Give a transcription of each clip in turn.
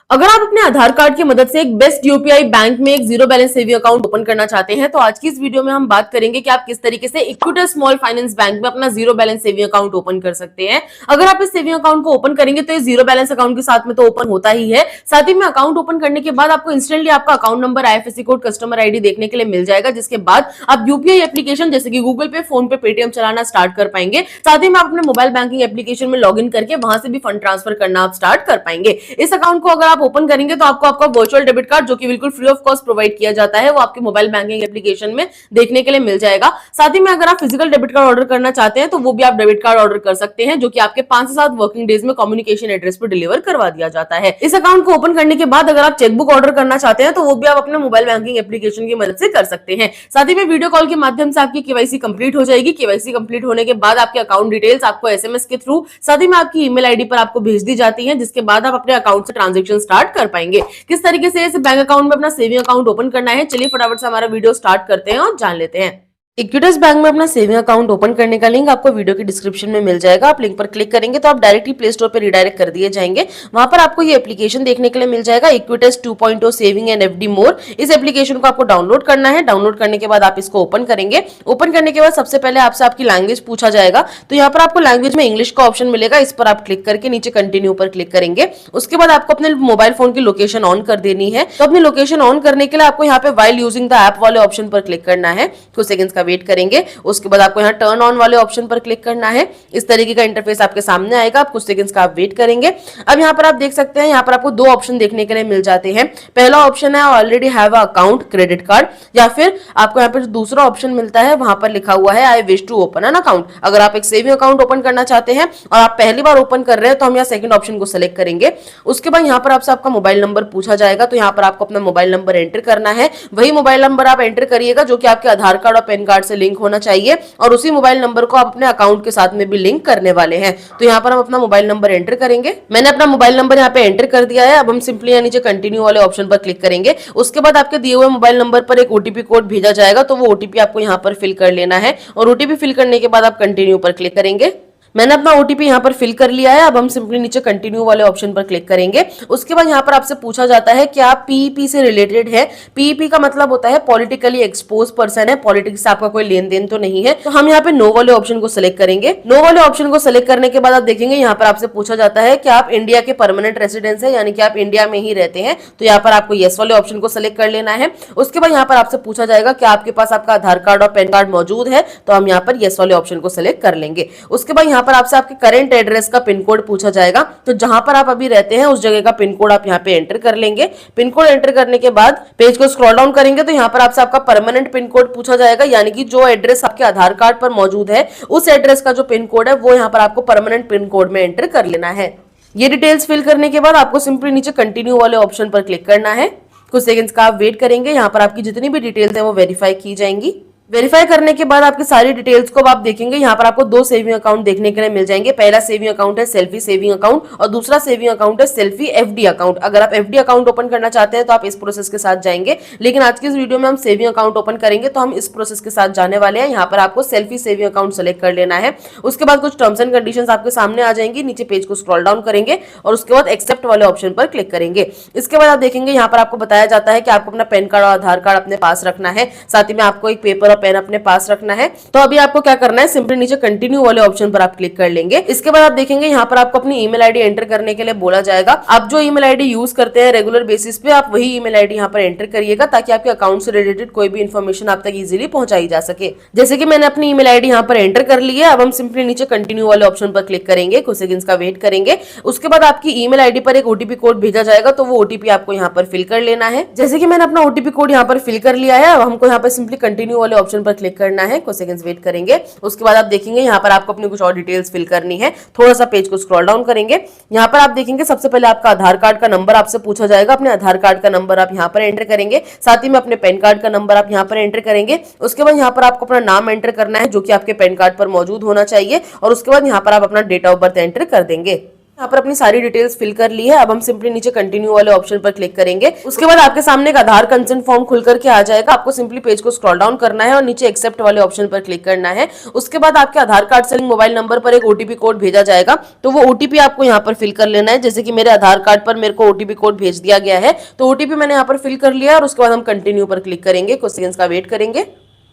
अगर आप अपने आधार कार्ड की मदद से एक बेस्ट यूपीआई बैंक में एक zero balance saving account open करना चाहते हैं तो आज की इस वीडियो में हम बात करेंगे कि आप किस तरीके से इक्विटस स्मॉल फाइनेंस बैंक में अपना zero balance saving account open कर सकते हैं। अगर आप इस सेविंग अकाउंट को ओपन करेंगे तो ये जीरो बैलेंस अकाउंट के साथ में तो ओपन होता ही है, साथ ही में अकाउंट ओपन करने के बाद आपको इंस्टेंटली आपका account number, IFSC code, customer ID देखने के लिए मिल जाएगा, जिसके बाद आप यूपीआई एप्लीकेशन जैसे कि गूगल पे, फोन पे, पेटीएम चलाना स्टार्ट कर पाएंगे। साथ ही में आप अपने मोबाइल बैंकिंग एप्लीकेशन में लॉग इन करके वहां से भी फंड ट्रांसफर करना आप स्टार्ट कर पाएंगे। इस अकाउंट को अगर आप ओपन करेंगे तो आपका वर्चुअल डेबिट कार्ड जो कि बिल्कुल फ्री ऑफ कॉस्ट प्रोवाइड किया जाता है वो आपके मोबाइल बैंकिंग एप्लीकेशन में देखने के लिए मिल जाएगा। साथ ही में अगर आप फिजिकल डेबिट कार्ड ऑर्डर करना चाहते हैं तो वो भी आप डेबिट कार्ड ऑर्डर कर सकते हैं, जो कि आपके 5 से 7 वर्किंग डेज में कम्युनिकेशन एड्रेस पर डिलीवर करवा दिया जाता है। इस अकाउंट को ओपन करने के बाद अगर आप चेकबुक ऑर्डर करना चाहते हैं तो वो भी आप अपने मोबाइल बैंकिंग एप्लीकेशन की मदद से कर सकते हैं। साथ ही में वीडियो कॉल के माध्यम से आपकी केवाईसी कंप्लीट हो जाएगी। केवाईसी कंप्लीट होने के बाद आपके अकाउंट डिटेल्स आपको एसएमएस के थ्रू, साथ ही में आपकी ईमेल आईडी पर आपको भेज दी जाती है, जिसके बाद आप अपने अकाउंट से ट्रांजेक्शन स्टार्ट कर पाएंगे। किस तरीके से इस बैंक अकाउंट में अपना सेविंग अकाउंट ओपन करना है, चलिए फटाफट से हमारा वीडियो स्टार्ट करते हैं और जान लेते हैं। इक्विटस बैंक में अपना सेविंग अकाउंट ओपन करने का लिंक आपको वीडियो के डिस्क्रिप्शन में मिल जाएगा। आप लिंक पर क्लिक करेंगे तो आप डायरेक्टली प्ले स्टोर पर रिडायरेक्ट कर दिए जाएंगे। वहां पर आपको ये एप्लीकेशन देखने के लिए मिल जाएगा, इक्विटस 2.0 सेविंग एंड एफडी मोर। इस एप्लीकेशन को आपको डाउनलोड करना है। डाउनलोड करने के बाद आप इसको ओपन करेंगे। ओपन करने के बाद सबसे पहले आपसे आपकी लैंग्वेज पूछा जाएगा, तो यहाँ पर आपको लैंग्वेज में इंग्लिश का ऑप्शन मिलेगा। इस पर आप क्लिक करके नीचे कंटिन्यू पर क्लिक करेंगे। उसके बाद आपको अपने मोबाइल फोन की लोकेशन ऑन कर देनी है। तो अपनी लोकेशन ऑन करने के लिए आपको यहाँ पे व्हाइल यूजिंग द ऐप वाले ऑप्शन पर क्लिक करना है। कुछ सेकंड्स का वेट करेंगे। उसके बाद आपको यहाँ टर्न ऑन वाले ऑप्शन पर क्लिक करना है। इस तरीके का इंटरफेस आपके सामने आएगा। आप कुछ सेकंड्स का आप वेट करेंगे। अब यहाँ पर आप देख सकते हैं, यहाँ पर आपको 2 ऑप्शन देखने के लिए मिल जाते हैं। पहला ऑप्शन है already have a account credit card, या फिर आपको यहाँ पर दूसरा ऑप्शन मिलता है, वहां पर लिखा हुआ है I wish to open an account. अगर आप एक सेविंग अकाउंट ओपन करना चाहते हैं और आप पहली बार ओपन कर रहे हैं तो हम यहाँ सेकंड ऑप्शन को सिलेक्ट करेंगे। उसके बाद यहाँ पर आपसे आपका मोबाइल नंबर पूछा जाएगा, तो यहाँ पर आपको अपना मोबाइल नंबर एंटर करना है। वही मोबाइल नंबर आप एंटर करिएगा जो कि आपके आधार कार्ड और पैन कार्ड से लिंक होना चाहिए, और उसी मोबाइल नंबर को आप अपने अकाउंट के साथ में भी लिंक करने वाले हैं। तो यहाँ पर हम अपना मोबाइल नंबर एंटर करेंगे। मैंने अपना मोबाइल नंबर यहाँ पे एंटर कर दिया है। अब हम सिंपली यहाँ नीचे कंटिन्यू वाले ऑप्शन पर क्लिक करेंगे। उसके बाद आपके दिए हुए मोबाइल नंबर पर एक ओटीपी कोड भेजा जाएगा, तो वो ओटीपी आपको यहाँ पर फिल कर लेना है, और ओटीपी फिल करने के बाद आप कंटिन्यू पर क्लिक करेंगे। मैंने अपना ओटीपी यहाँ पर फिल कर लिया है। अब हम सिंपली नीचे कंटिन्यू वाले ऑप्शन पर क्लिक करेंगे। उसके बाद यहाँ पर आपसे पूछा जाता है कि आप पीईपी से रिलेटेड है। पीईपी का मतलब होता है पॉलिटिकली एक्सपोज पर्सन है, पॉलिटिक्स से आपका कोई लेन देन तो नहीं है। तो हम यहाँ पे नो वाले ऑप्शन को सिलेक्ट करेंगे। नो वाले ऑप्शन को सिलेक्ट करने के बाद आप देखेंगे यहाँ पर आपसे पूछा जाता है कि आप इंडिया के परमानेंट रेसिडेंस है, यानी कि आप इंडिया में ही रहते हैं। तो यहाँ पर आपको येस वाले ऑप्शन को सिलेक्ट कर लेना है। उसके बाद यहाँ पर आपसे पूछा जाएगा कि आपके पास आपका आधार कार्ड और पैन कार्ड मौजूद है, तो हम यहाँ पर येस वाले ऑप्शन को सिलेक्ट कर लेंगे। उसके बाद यहाँ पर आपसे आपके करेंट एड्रेस का पिन कोड पूछा जाएगा, तो जहां पर आप अभी रहते हैं उस जगह का पिन कोड आप यहाँ पे एंटर कर लेंगे। पिन कोड एंटर करने के बाद पेज को स्क्रॉल डाउन करेंगे तो यहाँ पर आपसे आपका परमानेंट पिन कोड पूछा जाएगा, यानी कि जो एड्रेस आपके आधार कार्ड पर मौजूद है उस एड्रेस का जो पिन कोड है वो यहाँ पर आपको परमानेंट पिन कोड में एंटर कर लेना है। ये डिटेल्स फिल करने के बाद आपको सिंपली नीचे कंटिन्यू वाले ऑप्शन पर क्लिक करना है। कुछ सेकंड्स का आप वेट करेंगे। यहाँ पर आपकी जितनी भी डिटेल्स है वो वेरीफाई की जाएंगी। वेरीफाई करने के बाद आपकी सारी डिटेल्स को आप देखेंगे। यहाँ पर आपको 2 सेविंग अकाउंट देखने के लिए मिल जाएंगे। पहला सेविंग अकाउंट है सेल्फी सेविंग अकाउंट, और दूसरा सेविंग अकाउंट है सेल्फी एफडी अकाउंट। अगर आप एफडी अकाउंट ओपन करना चाहते हैं तो आप इस प्रोसेस के साथ जाएंगे, लेकिन आज की इस वीडियो में हम सेविंग अकाउंट ओपन करेंगे तो हम इस प्रोसेस के साथ जाने वाले हैं। यहाँ पर आपको सेल्फी सेविंग अकाउंट सेलेक्ट कर लेना है। उसके बाद कुछ टर्म्स एंड कंडीशंस आपके सामने आ जाएंगी। नीचे पेज को स्क्रॉल डाउन करेंगे और उसके बाद एक्सेप्ट वाले ऑप्शन पर क्लिक करेंगे। इसके बाद आप देखेंगे यहाँ पर आपको बताया जाता है कि आपको अपना पैन कार्ड और आधार कार्ड अपने पास रखना है, साथ ही में आपको एक पेपर और पेन अपने पास रखना है। तो अभी आपको क्या करना है, सिंपली नीचे कंटिन्यू वाले ऑप्शन पर आप क्लिक कर लेंगे। इसके बाद आप देखेंगे यहाँ पर आपको अपनी ईमेल आईडी एंटर करने के लिए बोला जाएगा। आप जो ईमेल आईडी यूज करते हैं रेगुलर बेसिस पे, आप वही ईमेल आईडी यहाँ पर एंटर करिएगा, ताकि आपके अकाउंट से रिलेटेड कोई भी इन्फॉर्मेशन आप तक इजीली पहुंचाई जा सके। जैसे कि मैंने अपनी ईमेल आईडी यहाँ पर एंटर कर ली है। अब हम सिंपली नीचे कंटिन्यू वाले ऑप्शन पर क्लिक करेंगे। कुछ सेकंड्स का वेट करेंगे। उसके बाद आपकी ईमेल आईडी पर एक ओटीपी कोड भेजा जाएगा, तो वो ओटीपी आपको यहाँ पर फिल कर लेना है। जैसे कि मैंने अपना ओटीपी कोड यहाँ पर फिल कर लिया है। अब हमको यहाँ पर सिंपली कंटिन्यू वाले ऑप्शन पर क्लिक करना है। कुछ सेकंड्स वेट करेंगे। उसके बाद आप देखेंगे यहाँ पर आपको अपनी कुछ और डिटेल्स फिल करनी है। थोड़ा सा पेज को स्क्रॉल डाउन करेंगे। यहाँ पर आप देखेंगे सबसे पहले आपका आधार कार्ड का नंबर आपसे पूछा जाएगा। अपने आधार कार्ड का नंबर आप यहाँ पर एंटर करेंगे, साथ ही में अपने पैन कार्ड का नंबर आप यहाँ पर एंटर करेंगे। उसके बाद यहाँ पर आपको अपना नाम एंटर करना है जो कि आपके पैन कार्ड पर मौजूद होना चाहिए, और उसके बाद यहाँ पर आप अपना डेट ऑफ बर्थ एंटर कर देंगे। यहाँ पर अपनी सारी डिटेल्स फिल कर ली है। अब हम सिंपली नीचे कंटिन्यू वाले ऑप्शन पर क्लिक करेंगे। उसके बाद आपके सामने एक आधार कंसेंट फॉर्म खुल करके आ जाएगा। आपको सिंपली पेज को स्क्रॉल डाउन करना है और नीचे एक्सेप्ट वाले ऑप्शन पर क्लिक करना है। उसके बाद आपके आधार कार्ड से मोबाइल नंबर पर एक ओटीपी कोड भेजा जाएगा, तो वो ओटीपी आपको यहाँ पर फिल कर लेना है। जैसे कि मेरे आधार कार्ड पर मेरे को ओटीपी कोड भेज दिया गया है, तो ओटीपी मैंने यहाँ पर फिल कर लिया और उसके बाद हम कंटिन्यू पर क्लिक करेंगे। कुछ सेकंड्स का वेट करेंगे।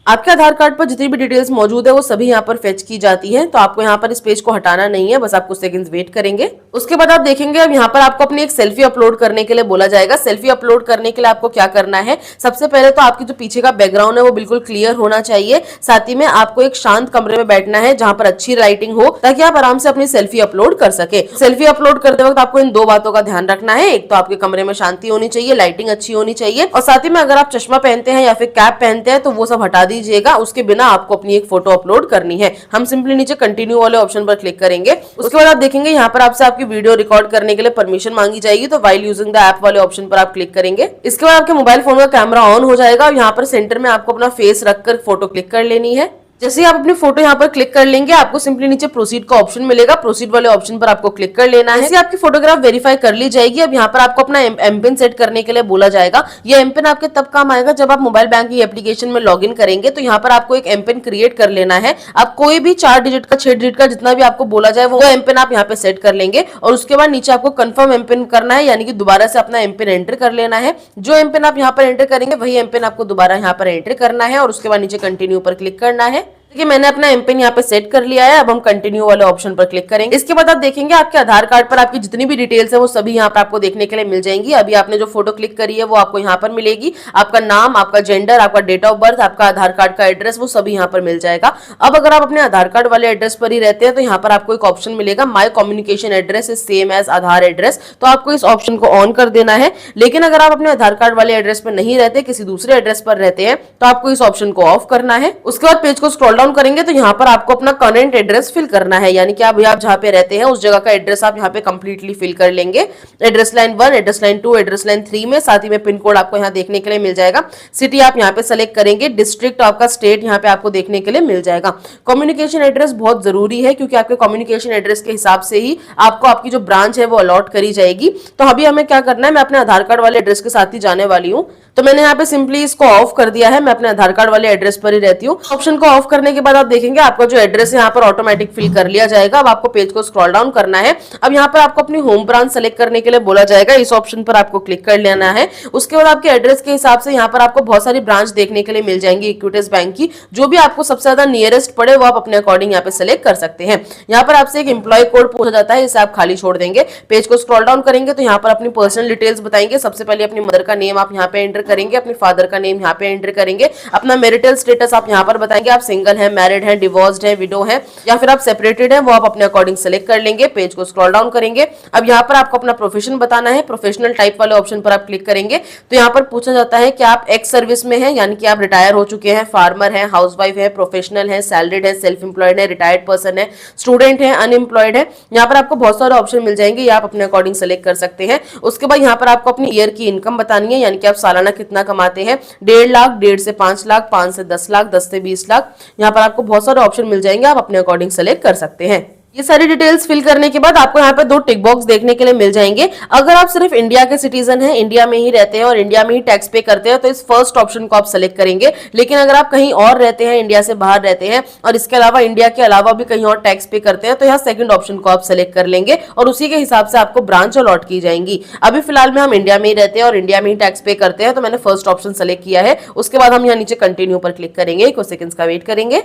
आपके आधार कार्ड पर जितनी भी डिटेल्स मौजूद है वो सभी यहाँ पर फेच की जाती है, तो आपको यहाँ पर इस पेज को हटाना नहीं है, बस आप कुछ सेकंड्स वेट करेंगे। उसके बाद आप देखेंगे अब यहाँ पर आपको अपनी एक सेल्फी अपलोड करने के लिए बोला जाएगा। सेल्फी अपलोड करने के लिए आपको क्या करना है, सबसे पहले तो आपकी जो पीछे का बैकग्राउंड है वो बिल्कुल क्लियर होना चाहिए। साथ ही में आपको एक शांत कमरे में बैठना है जहां पर अच्छी लाइटिंग हो, ताकि आप आराम से अपनी सेल्फी अपलोड कर सके। सेल्फी अपलोड करते वक्त आपको इन दो बातों का ध्यान रखना है। एक तो आपके कमरे में शांति होनी चाहिए, लाइटिंग अच्छी होनी चाहिए, और साथ ही में अगर आप चश्मा पहनते हैं या फिर कैप पहनते हैं तो वो सब हटा दीजिएगा। उसके बिना आपको अपनी एक फोटो अपलोड करनी है। हम सिंपली नीचे कंटिन्यू वाले ऑप्शन पर क्लिक करेंगे। उसके बाद आप देखेंगे यहाँ पर आपसे आपकी वीडियो रिकॉर्ड करने के लिए परमिशन मांगी जाएगी, तो व्हाइल यूजिंग द ऐप वाले ऑप्शन पर आप क्लिक करेंगे। इसके बाद आपके मोबाइल फोन का कैमरा ऑन हो जाएगा और यहाँ पर सेंटर में आपको अपना फेस रखकर फोटो क्लिक कर लेनी है। जैसे ही आप अपनी फोटो यहाँ पर क्लिक कर लेंगे, आपको सिंपली नीचे प्रोसीड का ऑप्शन मिलेगा। प्रोसीड वाले ऑप्शन पर आपको क्लिक कर लेना है। जैसे आपकी फोटोग्राफ वेरीफाई कर ली जाएगी, अब यहाँ पर आपको अपना एमपिन सेट करने के लिए बोला जाएगा। ये एमपिन आपके तब काम आएगा जब आप मोबाइल बैंकिंग एप्लीकेशन में लॉगिन करेंगे, तो यहाँ पर आपको एक एमपिन क्रिएट कर लेना है। आप कोई भी 4 डिजिट का 6 डिजिट का जितना भी आपको बोला जाए वो एमपिन आप यहाँ पे सेट कर लेंगे, और उसके बाद नीचे आपको कंफर्म एमपिन करना है, यानी कि दोबारा से अपना एमपिन एंटर कर लेना है। जो एमपिन आप यहाँ पर एंटर करेंगे वही एमपिन आपको दोबारा यहाँ पर एंटर करना है, और उसके बाद नीचे कंटिन्यू पर क्लिक करना है। देखिए मैंने अपना एमपिन यहाँ पे सेट कर लिया है। अब हम कंटिन्यू वाले ऑप्शन पर क्लिक करेंगे। इसके बाद आप देखेंगे आपके आधार कार्ड पर आपकी जितनी भी डिटेल्स है वो सभी यहाँ पर आपको देखने के लिए मिल जाएंगी। अभी आपने जो फोटो क्लिक करी है वो आपको यहाँ पर मिलेगी। आपका नाम, आपका जेंडर, आपका डेट ऑफ बर्थ, आपका आधार कार्ड का एड्रेस, वो सभी यहाँ पर मिल जाएगा। अब अगर आप अपने आधार कार्ड वाले एड्रेस पर ही रहते हैं तो यहाँ पर आपको एक ऑप्शन मिलेगा, my communication address is same as Aadhaar address, तो आपको इस ऑप्शन को ऑन कर देना है। लेकिन अगर आप अपने आधार कार्ड वाले एड्रेस पर नहीं रहते, किसी दूसरे एड्रेस पर रहते हैं, तो आपको इस ऑप्शन को ऑफ करना है। उसके बाद पेज को स्क्रॉल डाउन करेंगे तो यहाँ पर आपको अपना करंट एड्रेस फिल करना है, यानी कि आप जहां पे रहते हैं उस जगह का एड्रेस आप यहाँ पे कंप्लीटली फिल कर लेंगे। Address line 1, address line 2, address line 3 में, साथ ही में पिन कोड आपको यहाँ देखने के लिए मिल जाएगा। सिटी आप यहाँ पे सेलेक्ट करेंगे, डिस्ट्रिक्ट आपका स्टेट यहाँ पे आपको देखने के लिए मिल जाएगा। कम्युनिकेशन एड्रेस बहुत जरूरी है, क्योंकि आपके कम्युनिकेशन एड्रेस के हिसाब से ही आपको आपकी जो ब्रांच है वो अलॉट करी जाएगी। तो अभी हमें क्या करना है, मैं अपने आधार कार्ड वाले एड्रेस के साथ ही जाने वाली हूँ, तो मैंने यहाँ पे सिंपली इसको ऑफ कर दिया है। मैं अपने आधार कार्ड वाले एड्रेस पर ही रहती हूँ। ऑप्शन को ऑफ करने के बाद आप देखेंगे आपका जो एड्रेस है यहाँ पर ऑटोमेटिक फिल कर लिया जाएगा। अब आपको पेज को स्क्रॉल डाउन करना है। अब यहाँ पर आपको अपनी होम ब्रांच सेलेक्ट करने के लिए बोला जाएगा, इस ऑप्शन पर आपको क्लिक कर लेना है। उसके बाद आपके एड्रेस के हिसाब से यहाँ पर आपको बहुत सारी ब्रांच देखने के लिए मिल जाएंगी इक्विटीज बैंक की। जो भी आपको सबसे ज्यादा नियरेस्ट पड़े वो आप अपने अकॉर्डिंग यहाँ पे सेलेक्ट कर सकते हैं। यहाँ पर आपसे एक एम्प्लॉय कोड पूछा जाता है, इसे आप खाली छोड़ देंगे। पेज को स्क्रॉल डाउन करेंगे तो यहाँ पर अपनी पर्सनल डिटेल्स बताएंगे। सबसे पहले अपनी मदर का नेम आप यहाँ पे एंटर करेंगे, अपने फादर का नेम यहाँ पे एंटर करेंगे, अपना मैरिटल स्टेटस आप यहाँ पर बताएंगे, आप सिंगल है, मैरिड है, डिवोर्स्ड है, विडो है, या फिर आप सेपरेटेड है, वो आप अपने अकॉर्डिंग सेलेक्ट कर लेंगे। पेज को स्क्रॉल डाउन करेंगे। अब यहाँ पर आपको अपना प्रोफेशन बताना है। प्रोफेशनल टाइप वाले ऑप्शन पर आप क्लिक करेंगे तो यहाँ पर पूछा जाता है कि आप एक्स सर्विस में हैं, यानी कि आप रिटायर हो चुके हैं, फार्मर है, हाउसवाइफ है, प्रोफेशनल है, सैलरीड है, सेल्फ एम्प्लॉयड है, रिटायर्ड पर्सन है, स्टूडेंट है, अनएम्प्लॉयड है। यहाँ पर आपको बहुत सारे ऑप्शन मिल जाएंगे, ये आप अपने अकॉर्डिंग सेलेक्ट कर सकते हैं। उसके बाद यहाँ पर आपको अपनी ईयर की इनकम बतानी है, यानी कि आप सालाना कितना कमाते हैं। 1.5 लाख, 1.5 से 5 लाख, 5 से 10 लाख, 10 से 20 लाख। यहाँ पर आपको बहुत सारे ऑप्शन मिल जाएंगे, आप अपने अकॉर्डिंग सेलेक्ट कर सकते हैं। ये सारी डिटेल्स फिल करने के बाद आपको यहाँ पे 2 टिक बॉक्स देखने के लिए मिल जाएंगे। अगर आप सिर्फ इंडिया के सिटीजन हैं, इंडिया में ही रहते हैं और इंडिया में ही टैक्स पे करते हैं, तो इस फर्स्ट ऑप्शन को आप सेलेक्ट करेंगे। लेकिन अगर आप कहीं और रहते हैं, इंडिया से बाहर रहते हैं और इसके अलावा इंडिया के अलावा भी कहीं और टैक्स पे करते हैं, तो यहाँ सेकंड ऑप्शन को आप सेलेक्ट कर लेंगे और उसी के हिसाब से आपको ब्रांच अलॉट की जाएंगी। अभी फिलहाल में हम इंडिया में ही रहते हैं और इंडिया में ही टैक्स पे करते हैं, तो मैंने फर्स्ट ऑप्शन सेलेक्ट किया है। उसके बाद हम यहाँ नीचे कंटिन्यू पर क्लिक करेंगे, कुछ सेकंड्स का वेट करेंगे।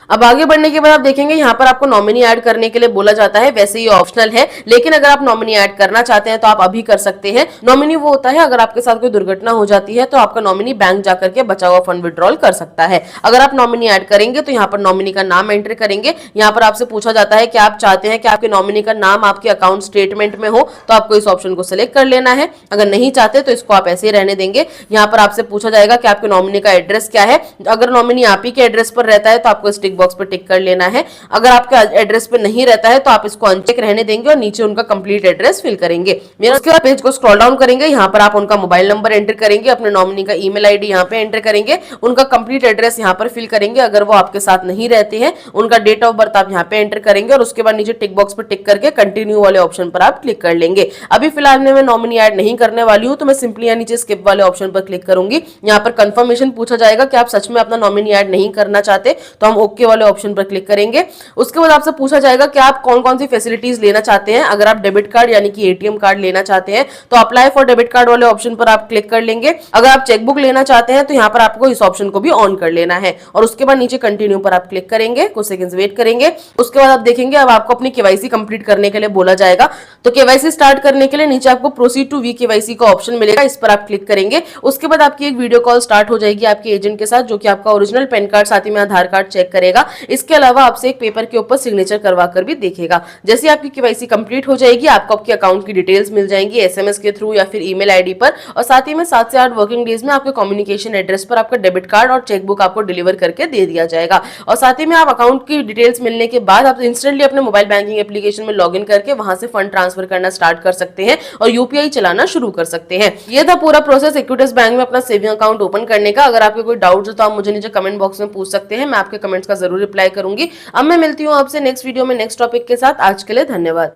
अब आगे बढ़ने के बाद आप देखेंगे यहाँ पर आपको नॉमिनी ऐड करने के लिए बोला जाता है। वैसे ये ऑप्शनल है, लेकिन अगर आप नॉमिनी ऐड करना चाहते हैं तो आप अभी कर सकते हैं। नॉमिनी वो होता है अगर आपके साथ कोई दुर्घटना हो जाती है तो आपका नॉमिनी बैंक जाकर के बचा हुआ फंड विड्रॉल कर सकता है। अगर आप नॉमिनी ऐड करेंगे तो यहाँ पर नॉमिनी का नाम एंटर करेंगे। यहाँ पर आपसे पूछा जाता है कि आप चाहते हैं कि आपके नॉमिनी का नाम आपके अकाउंट स्टेटमेंट में हो, तो आपको इस ऑप्शन को सिलेक्ट कर लेना है। अगर नहीं चाहते तो इसको आप ऐसे ही रहने देंगे। यहाँ पर आपसे पूछा जाएगा कि आपके नॉमिनी का एड्रेस क्या है। अगर नॉमिनी आप ही के एड्रेस पर रहता है तो आपको इस टिक बॉक्स पर टिक कर लेना है। अगर आपके एड्रेस पे नहीं रहता है तो आप इसको अनचेक रहने देंगे और नीचे उनका कंप्लीट एड्रेस फिल करेंगे। उसके बाद पेज को स्क्रॉल डाउन करेंगे, यहाँ पर आप उनका मोबाइल नंबर एंटर करेंगे, अपने नॉमिनी का ईमेल आईडी यहाँ पे एंटर करेंगे, उनका कंप्लीट एड्रेस यहाँ पर फिल करेंगे अगर वो आपके साथ नहीं रहते हैं, उनका डेट ऑफ बर्थ आप यहाँ पे एंटर करेंगे और उसके बाद नीचे टिक बॉक्स पर टिक करके कंटिन्यू वाले ऑप्शन पर आप क्लिक कर लेंगे। अभी फिलहाल मैं नॉमिनी ऐड नहीं करने वाली हूँ तो मैं सिंपली यहाँ नीचे स्किप वाले ऑप्शन पर क्लिक करूंगी। यहाँ पर कंफर्मेशन पूछा जाएगा कि आप सच में अपना नॉमिनी ऐड नहीं करना चाहते, तो हम ओके वाले ऑप्शन पर क्लिक करेंगे। उसके बाद आपसे पूछा जाएगा कि आप कौन कौन सी फैसिलिटीज लेना चाहते हैं। अगर आप डेबिट कार्ड यानी कि एटीएम कार्ड लेना चाहते हैं तो अप्लाई फॉर डेबिट कार्ड वाले ऑप्शन पर आप क्लिक कर लेंगे। अगर आप चेकबुक लेना चाहते हैं तो यहाँ पर आपको इस ऑप्शन को भी ऑन कर लेना है और उसके बाद नीचे कंटिन्यू पर आप क्लिक करेंगे, कुछ सेकंड्स वेट करेंगे। उसके बाद आप देखेंगे अब आपको अपनी केवाईसी कंप्लीट करने के लिए बोला जाएगा। तो केवाईसी स्टार्ट करने के लिए नीचे आपको प्रोसीड टू वी केवाईसी का ऑप्शन मिलेगा, इस पर आप क्लिक करेंगे। उसके बाद आपकी एक वीडियो कॉल स्टार्ट हो जाएगी आपके एजेंट के साथ, जो कि आपका ओरिजिनल पैन कार्ड साथ ही में आधार कार्ड चेक करेगा। इसके अलावा आपसे एक पेपर के ऊपर सिग्नेचर करवा कर भी देखेगा। जैसे आपकी केवाईसी कंप्लीट हो जाएगी आपको आपके अकाउंट की डिटेल्स मिल जाएंगी एसएमएस के थ्रू या फिर ईमेल आईडी पर, और साथ ही में 7 से 8 वर्किंग डेज में आपके कम्युनिकेशन एड्रेस पर आपका डेबिट कार्ड और चेकबुक आपको डिलीवर करके दे दिया जाएगा। और साथ ही में आप अकाउंट की डिटेल्स मिलने के बाद आप इंस्टेंटली अपने मोबाइल बैंकिंग एप्लीकेशन में लॉगिन करके वहां से फंड ट्रांसफर करना स्टार्ट कर सकते हैं और यूपीआई चलाना शुरू कर सकते हैं। ये था पूरा प्रोसेस इक्विटी बैंक में अपना सेविंग अकाउंट ओपन करने का। अगर आपके कोई डाउट हो तो आप मुझे नीचे कमेंट बॉक्स में पूछ सकते हैं, मैं आपके कमेंट्स का जरूर रिप्लाई करूंगी। अब मैं मिलती हूँ आपसे नेक्स्ट वीडियो में नेक्स्ट टॉपिक के साथ। आज के लिए धन्यवाद।